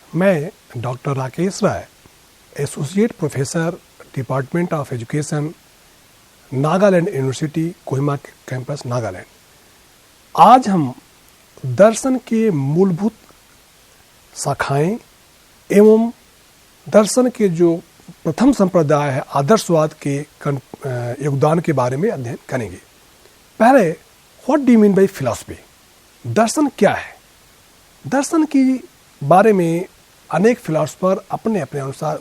मैं doctor Rakesh Rai, associate professor, department of education, Nagaland university, Kohima campus, Nagaland. आज हम दर्शन के मूलभूत शाखाएं एवं दर्शन के जो प्रथम संप्रदाय है आदर्शवाद के योगदान के बारे में अध्ययन करेंगे। पहले, what do you mean by philosophy? दर्शन क्या है? दर्शन के बारे में अनेक फिलॉसफर अपने अपने अनुसार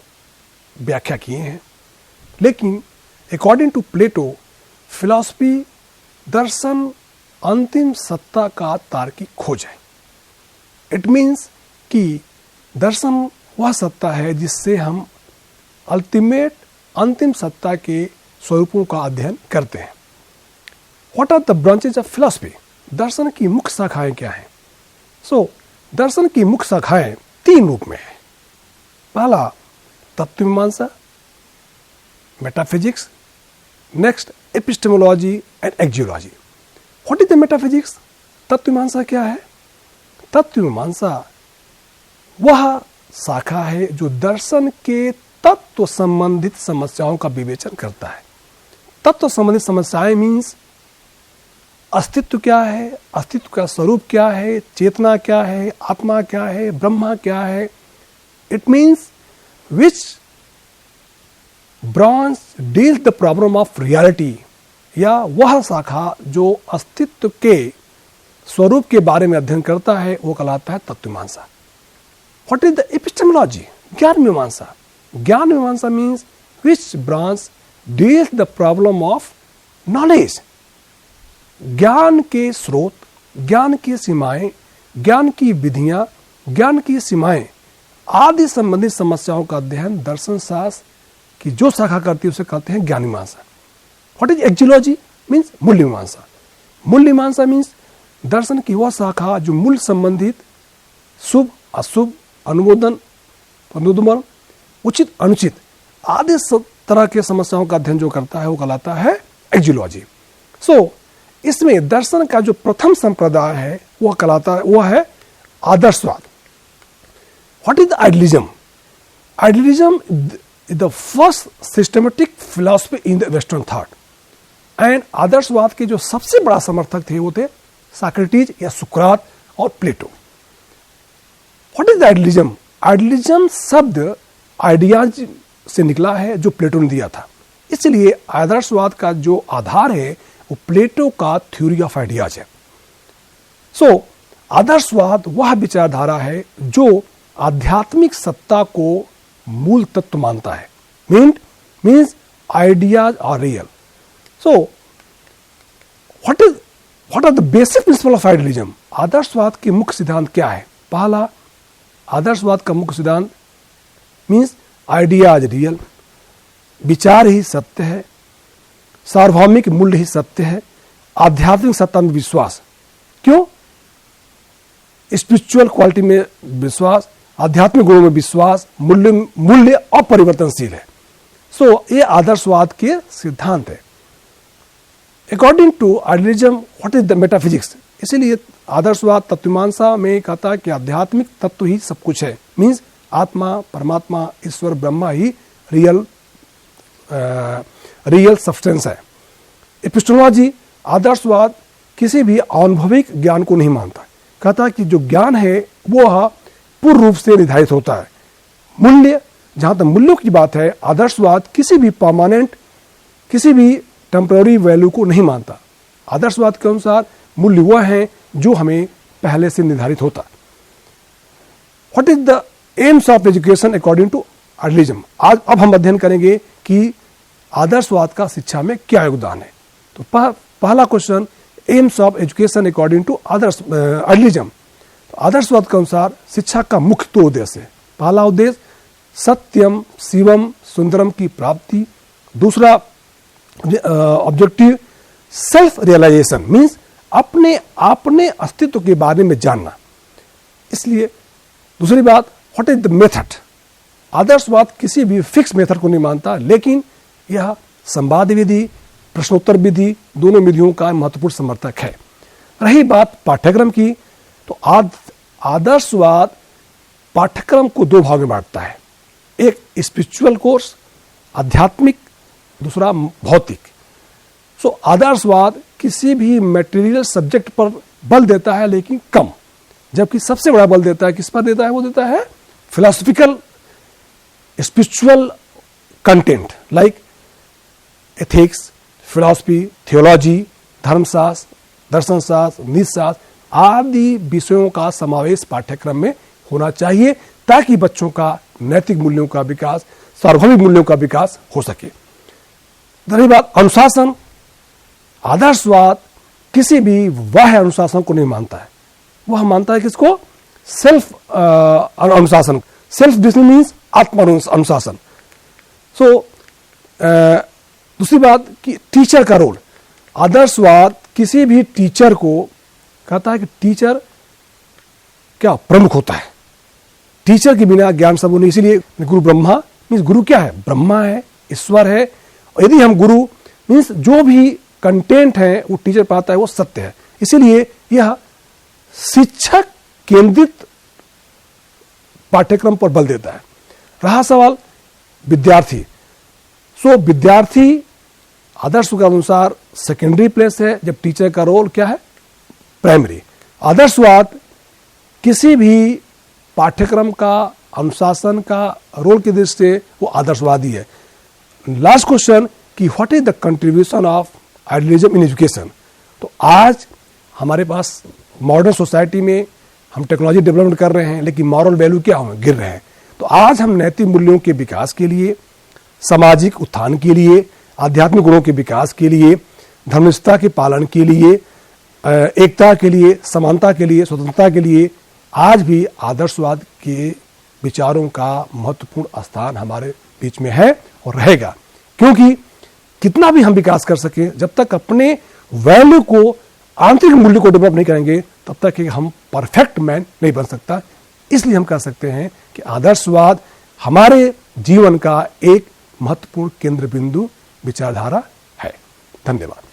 व्याख्या किए हैं, लेकिन अकॉर्डिंग टू प्लेटो, फिलॉसफी दर्शन अंतिम सत्ता का तार्किक खोज है। इट मीन्स कि दर्शन वह सत्ता है जिससे हम अल्टीमेट अंतिम सत्ता के स्वरूपों का अध्ययन करते हैं। What are the branches of philosophy? दर्शन की मुख्य शाखाएं क्या हैं? दर्शन की मुख्य शाखाएं तीन रूप में है। पहला, तत्वमीमांसा, metaphysics, next epistemology and axiology. What is the metaphysics? तत्वमीमांसा क्या है? तत्वमीमांसा वह शाखा है जो दर्शन के तत्व संबंधित समस्याओं का विवेचन करता है। तत्व संबंधित समस्याएं मीन्स अस्तित्व क्या है, अस्तित्व का स्वरूप क्या है, चेतना क्या है, आत्मा क्या है, ब्रह्मा क्या है। It means which branch deals the problem of reality, या वह शाखा जो अस्तित्व के स्वरूप के बारे में अध्ययन करता है वो कहलाता है तत्वमीमांसा। What is the epistemology? ज्ञान मीमांसा। ज्ञान मीमांसा means which branch deals the problem of knowledge. ज्ञान के स्रोत, ज्ञान की सीमाएं, ज्ञान की विधियां, ज्ञान की सीमाएं आदि संबंधित समस्याओं का अध्ययन दर्शन शास्त्र की जो शाखा करती है उसे कहते हैं ज्ञान मीमांसा। What is एक्जियोलॉजी? मीन्स मूल्य मीमांसा। मूल्य मीमांसा मीन्स दर्शन की वह शाखा जो मूल संबंधित शुभ अशुभ, अनुमोदन अनुमोदन, उचित अनुचित आदि तरह के समस्याओं का अध्ययन जो करता है वो कहलाता है एक्जियोलॉजी। इसमें दर्शन का जो प्रथम संप्रदाय है वह कहलाता है, वह है आदर्शवाद। What is the idealism? Idealism is the first systematic philosophy in the western thought. And आदर्शवाद के जो सबसे बड़ा समर्थक थे वो थे सोक्रेटिस या सुकरात और Plato. What is the idealism? Idealism शब्द आइडियाज से निकला है जो प्लेटो ने दिया था, इसलिए आदर्शवाद का जो आधार है वो प्लेटो का थ्योरी ऑफ आइडियाज है। आदर्शवाद वह विचारधारा है जो आध्यात्मिक सत्ता को मूल तत्व मानता है। Means ideas are real. What are the basic principle of idealism? आदर्शवाद के मुख्य सिद्धांत क्या है? पहला, आदर्शवाद का मुख्य सिद्धांत मीन्स आइडियाज रियल, विचार ही सत्य है, सार्वभौमिक मूल्य ही सत्य है, आध्यात्मिक सत्ता में विश्वास। क्यों? स्पिरिचुअल क्वालिटी में विश्वास, आध्यात्मिक गुणों में विश्वास, मूल्य अपरिवर्तनशील है। ये आदर्शवाद के सिद्धांत है। According to idealism, what is the metaphysics? इसीलिए आदर्शवाद तत्वमीमांसा में कहता है कि आध्यात्मिक तत्व ही सब कुछ है। मीन्स आत्मा, परमात्मा, ईश्वर, ब्रह्मा ही रियल सब्सटेंस है। एपिस्टेमोलॉजी, आदर्शवाद किसी भी अनुभविक ज्ञान को नहीं मानता, कहता है कि जो ज्ञान है वो पूर्ण रूप से निर्धारित होता है। मूल्य, जहां तक मूल्यों की बात है, आदर्शवाद किसी भी परमानेंट, किसी भी टेम्पररी वैल्यू को नहीं मानता। आदर्शवाद के अनुसार मूल्य वह है जो हमें पहले से निर्धारित होता है। What is the aims of education according to idealism? अब हम अध्ययन करेंगे कि आदर्शवाद का शिक्षा में क्या योगदान है। तो पहला question, aims of education according to idealism. तो आदर्शवाद के अनुसार शिक्षा का मुख्य दो उद्देश्य है। पहला उद्देश्य सत्यम शिवम सुंदरम की प्राप्ति, दूसरा ऑब्जेक्टिव सेल्फ रियलाइजेशन, मीन्स अपने अस्तित्व के बारे में जानना। इसलिए दूसरी बात, व्हाट इज द मेथड? आदर्शवाद किसी भी फिक्स मेथड को नहीं मानता, लेकिन यह संवाद विधि, प्रश्नोत्तर विधि, दोनों विधियों का महत्वपूर्ण समर्थक है। रही बात पाठ्यक्रम की, तो आदर्शवाद पाठ्यक्रम को दो भाग में बांटता है, एक स्पिरिचुअल कोर्स आध्यात्मिक, दूसरा भौतिक। सो आदर्शवाद किसी भी मटेरियल सब्जेक्ट पर बल देता है लेकिन कम, जबकि सबसे बड़ा बल देता है किस पर देता है, वो देता है philosophical spiritual content like ethics, philosophy, theology, धर्मशास्त्र, दर्शन शास्त्र, नीति शास्त्र आदि विषयों का समावेश पाठ्यक्रम में होना चाहिए ताकि बच्चों का नैतिक मूल्यों का विकास, सार्वभौमिक मूल्यों का विकास हो सके। रही बात अनुशासन, आदर्शवाद किसी भी बाह्य अनुशासन को नहीं मानता है, वह मानता है किसको, सेल्फ अनुशासन। सेल्फ डिसिप्लिन मीन्स आत्म अनुशासन। सो दूसरी बात कि टीचर का रोल, आदर्शवाद किसी भी टीचर को कहता है कि टीचर क्या प्रमुख होता है, टीचर के बिना ज्ञान संभव नहीं। इसीलिए गुरु ब्रह्मा मीन्स गुरु क्या है, ब्रह्मा है, ईश्वर है। और यदि हम गुरु मीन्स जो भी कंटेंट है वो टीचर पाता है वो सत्य है। इसीलिए यह शिक्षक केंद्रित पाठ्यक्रम पर बल देता है। रहा सवाल विद्यार्थी, सो विद्यार्थी आदर्श के अनुसार सेकेंडरी प्लेस है, जब टीचर का रोल क्या है, प्राइमरी। आदर्शवाद किसी भी पाठ्यक्रम का, अनुशासन का रोल की दृष्टि से वो आदर्शवादी है। लास्ट क्वेश्चन कि what is the contribution of idealism in education. तो आज हमारे पास मॉडर्न सोसाइटी में हम टेक्नोलॉजी डेवलपमेंट कर रहे हैं लेकिन मॉरल वैल्यू क्या हो गिर रहे हैं। तो आज हम नैतिक मूल्यों के विकास के लिए, सामाजिक उत्थान के लिए, आध्यात्मिक गुणों के विकास के लिए, धर्मनिष्ठता के पालन के लिए, एकता के लिए, समानता के लिए, स्वतंत्रता के लिए आज भी आदर्शवाद के विचारों का महत्वपूर्ण स्थान हमारे बीच में है और रहेगा। क्योंकि कितना भी हम विकास कर सकें, जब तक अपने वैल्यू को, आंतरिक मूल्य को डेवलप नहीं करेंगे तब तक कि हम परफेक्ट मैन नहीं बन सकता। इसलिए हम कह सकते हैं कि आदर्शवाद हमारे जीवन का एक महत्वपूर्ण केंद्र बिंदु विचारधारा है। धन्यवाद।